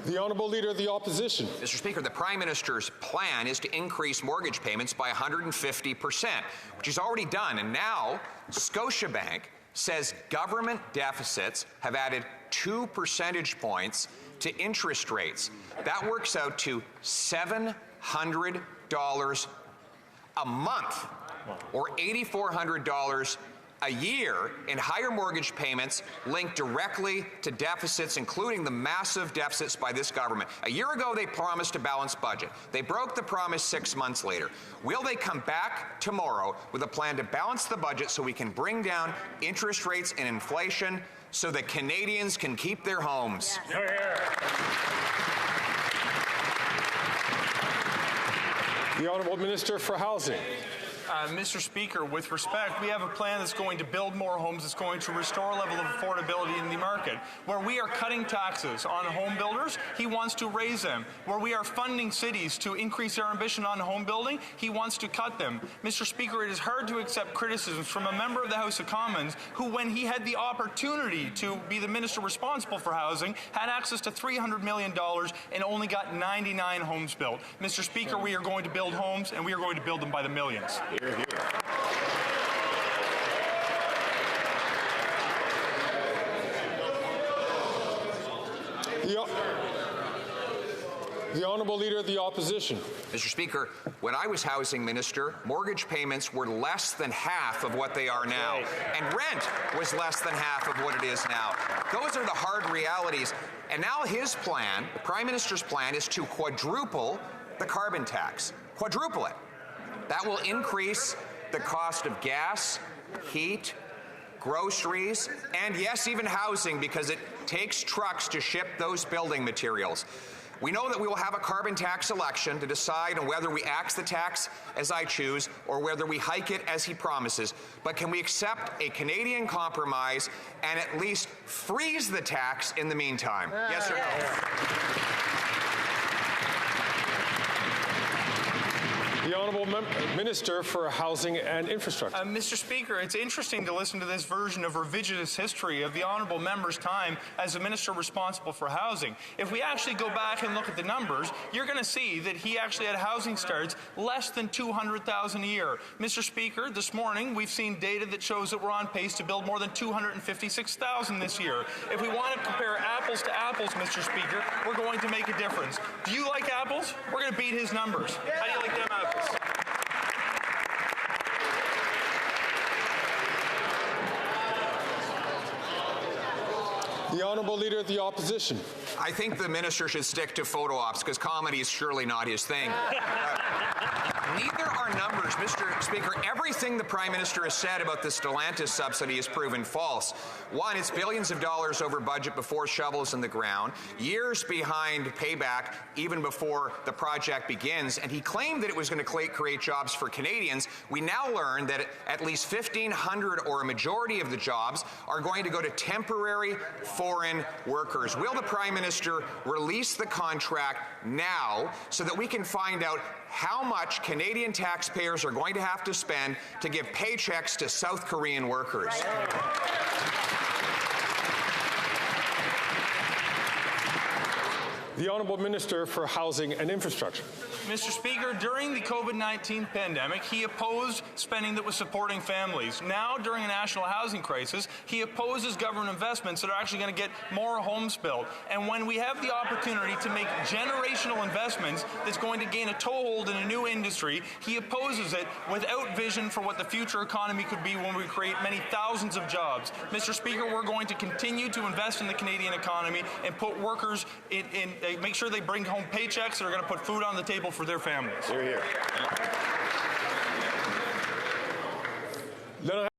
The Honourable Leader of the Opposition. Mr. Speaker, the Prime Minister's plan is to increase mortgage payments by 150%, which he's already done. And now Scotiabank says government deficits have added 2 percentage points to interest rates. That works out to $700 a month, or $8,400 a year in higher mortgage payments linked directly to deficits, including the massive deficits by this government. A year ago, they promised a balanced budget. They broke the promise 6 months later. Will they come back tomorrow with a plan to balance the budget so we can bring down interest rates and inflation so that Canadians can keep their homes? Yes. The Honourable Minister for Housing. Mr. Speaker, with respect, we have a plan that's going to build more homes, that's going to restore a level of affordability in the market. Where we are cutting taxes on home builders, he wants to raise them. Where we are funding cities to increase their ambition on home building, he wants to cut them. Mr. Speaker, it is hard to accept criticisms from a member of the House of Commons who, when he had the opportunity to be the minister responsible for housing, had access to $300 million and only got 99 homes built. Mr. Speaker, we are going to build homes, and we are going to build them by the millions. Hear, hear. The Honourable Leader of the Opposition. Mr. Speaker, when I was housing minister, mortgage payments were less than half of what they are now, and rent was less than half of what it is now. Those are the hard realities. And now his plan, the Prime Minister's plan, is to quadruple the carbon tax. Quadruple it. That will increase the cost of gas, heat, groceries, and yes, even housing, because it takes trucks to ship those building materials. We know that we will have a carbon tax election to decide on whether we axe the tax as I choose or whether we hike it as he promises. But can we accept a Canadian compromise and at least freeze the tax in the meantime? Yes or no? The Honourable Minister for Housing and Infrastructure. Mr. Speaker, it's interesting to listen to this version of revisionist history of the honourable member's time as a minister responsible for housing. If we actually go back and look at the numbers, you're going to see that he actually had housing starts less than 200,000 a year. Mr. Speaker, this morning we've seen data that shows that we're on pace to build more than 256,000 this year. If we want to compare apples to apples, Mr. Speaker, we're going to make a difference. Do you like apples? We're going to beat his numbers. How do you like them apples? The Honourable Leader of the Opposition. I think the minister should stick to photo ops because comedy is surely not his thing. Neither are numbers, Mr. Speaker. Everything the Prime Minister has said about the Stellantis subsidy is proven false. One, it's billions of dollars over budget before shovels in the ground, years behind payback even before the project begins, and he claimed that it was going to create jobs for Canadians. We now learn that at least 1,500 or a majority of the jobs are going to go to temporary foreign workers. Will the Prime Minister release the contract now so that we can find out how much Canadian taxpayers are going to have to spend to give paychecks to South Korean workers? The Honourable Minister for Housing and Infrastructure. Mr. Speaker, during the COVID-19 pandemic, he opposed spending that was supporting families. Now, during a national housing crisis, he opposes government investments that are actually going to get more homes built. And when we have the opportunity to make generational investments that's going to gain a toehold in a new industry, he opposes it without vision for what the future economy could be when we create many thousands of jobs. Mr. Speaker, we're going to continue to invest in the Canadian economy and put workers make sure they bring home paychecks that are going to put food on the table for their families. Hear, hear.